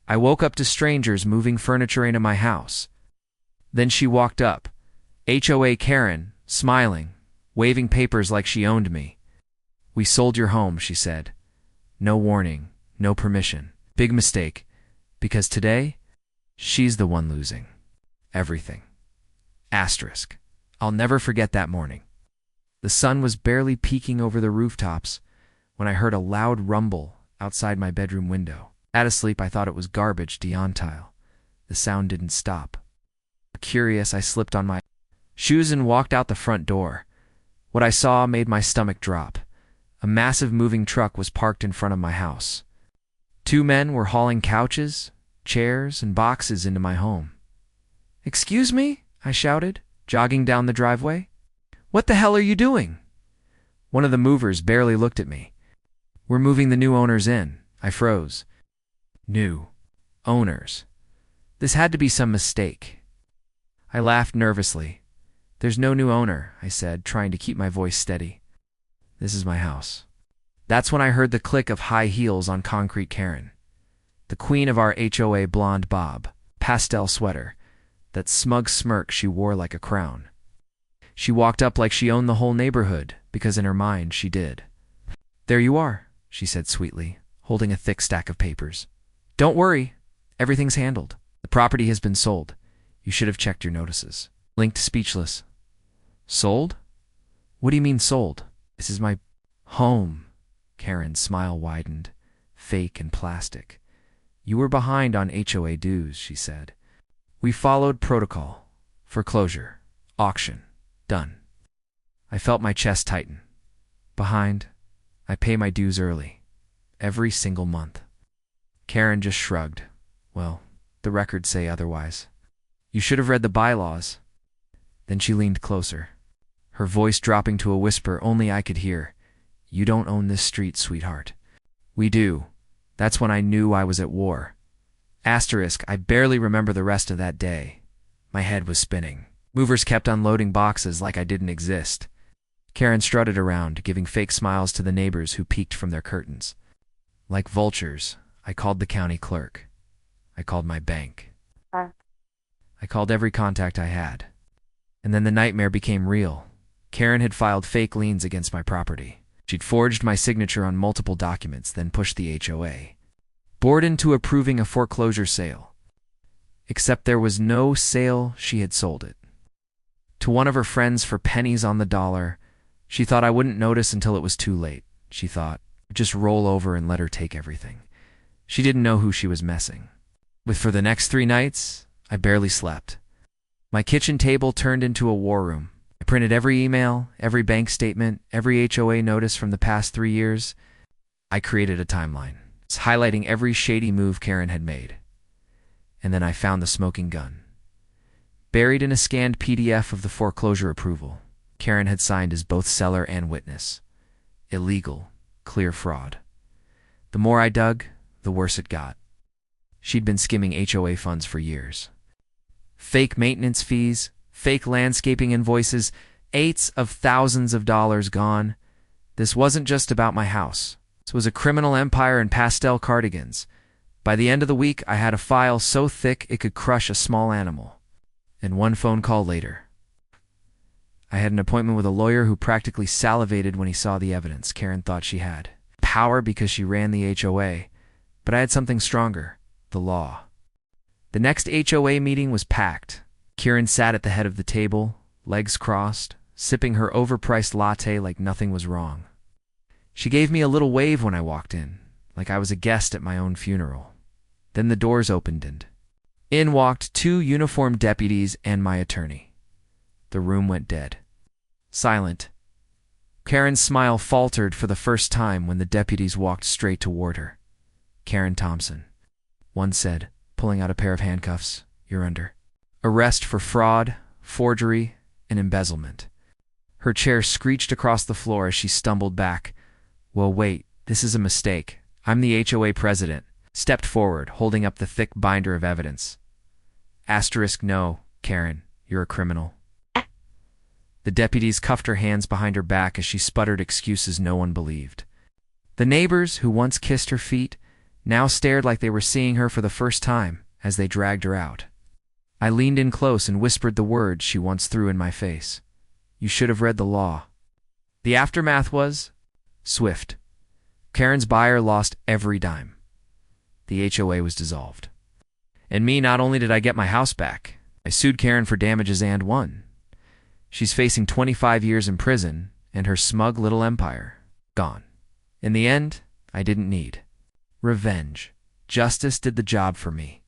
I woke up to strangers moving furniture into my house. Then she walked up, HOA Karen, smiling, waving papers like she owned me. "We sold your home," she said. "No warning, no permission. Big mistake, because today, she's the one losing. Everything. Asterisk. I'll never forget that morning. The sun was barely peeking over the rooftops when I heard a loud rumble outside my bedroom window. At asleep, I thought it was garbage tile. The sound didn't stop. Curious, I slipped on my shoes and walked out the front door. What I saw made my stomach drop. A massive moving truck was parked in front of my house. 2 men were hauling couches, chairs, and boxes into my home. "Excuse me?" I shouted, jogging down the driveway. "What the hell are you doing?" One of the movers barely looked at me. "We're moving the new owners in." I froze. New owners. This had to be some mistake. I laughed nervously. "There's no new owner," I said, trying to keep my voice steady. "This is my house." That's when I heard the click of high heels on concrete. Karen, the queen of our HOA, blonde bob, pastel sweater, that smug smirk she wore like a crown. She walked up like she owned the whole neighborhood, because in her mind she did. "There you are," she said sweetly, holding a thick stack of papers. "Don't worry, everything's handled. The property has been sold. You should have checked your notices." Linked, speechless. "Sold? What do you mean sold? This is my home." Karen's smile widened, fake and plastic. "You were behind on HOA dues," she said. "We followed protocol. Foreclosure. Auction. Done." I felt my chest tighten. "Behind? I pay my dues early. Every single month." Karen just shrugged. "Well, the records say otherwise. You should have read the bylaws." Then she leaned closer, her voice dropping to a whisper only I could hear. "You don't own this street, sweetheart." "We do." That's when I knew I was at war. Asterisk, I barely remember the rest of that day. My head was spinning. Movers kept unloading boxes like I didn't exist. Karen strutted around, giving fake smiles to the neighbors who peeked from their curtains. Like vultures, I called the county clerk. I called my bank. I called every contact I had. And then the nightmare became real. Karen had filed fake liens against my property. She'd forged my signature on multiple documents, then pushed the HOA board into approving a foreclosure sale. Except there was no sale, she had sold it to one of her friends for pennies on the dollar. She thought I wouldn't notice until it was too late. She thought, just roll over and let her take everything. She didn't know who she was messing with. For the next 3 nights, I barely slept. My kitchen table turned into a war room. I printed every email, every bank statement, every HOA notice from the past 3 years. I created a timeline, highlighting every shady move Karen had made. And then I found the smoking gun. Buried in a scanned PDF of the foreclosure approval, Karen had signed as both seller and witness. Illegal, clear fraud. The more I dug, the worse it got. She'd been skimming HOA funds for years. Fake maintenance fees, fake landscaping invoices, eights of thousands of dollars gone. This wasn't just about my house. This was a criminal empire in pastel cardigans. By the end of the week, I had a file so thick it could crush a small animal. And one phone call later, I had an appointment with a lawyer who practically salivated when he saw the evidence. Karen thought she had power because she ran the HOA, but I had something stronger, the law. The next HOA meeting was packed. Karen sat at the head of the table, legs crossed, sipping her overpriced latte like nothing was wrong. She gave me a little wave when I walked in, like I was a guest at my own funeral. Then the doors opened and in walked 2 uniformed deputies and my attorney. The room went dead. Silent. Karen's smile faltered for the first time when the deputies walked straight toward her. "Karen Thompson," one said, pulling out a pair of handcuffs. "You're under arrest for fraud, forgery, and embezzlement." Her chair screeched across the floor as she stumbled back. "Well, wait, this is a mistake. I'm the HOA president." Stepped forward, holding up the thick binder of evidence. Asterisk, no, Karen, you're a criminal. The deputies cuffed her hands behind her back as she sputtered excuses no one believed. The neighbors who once kissed her feet now stared like they were seeing her for the first time as they dragged her out. I leaned in close and whispered the words she once threw in my face. You should have read the law. The aftermath was swift. Karen's buyer lost every dime. The HOA was dissolved. And me, not only did I get my house back, I sued Karen for damages and won. She's facing 25 years in prison, and her smug little empire gone. In the end, I didn't need revenge. Justice did the job for me.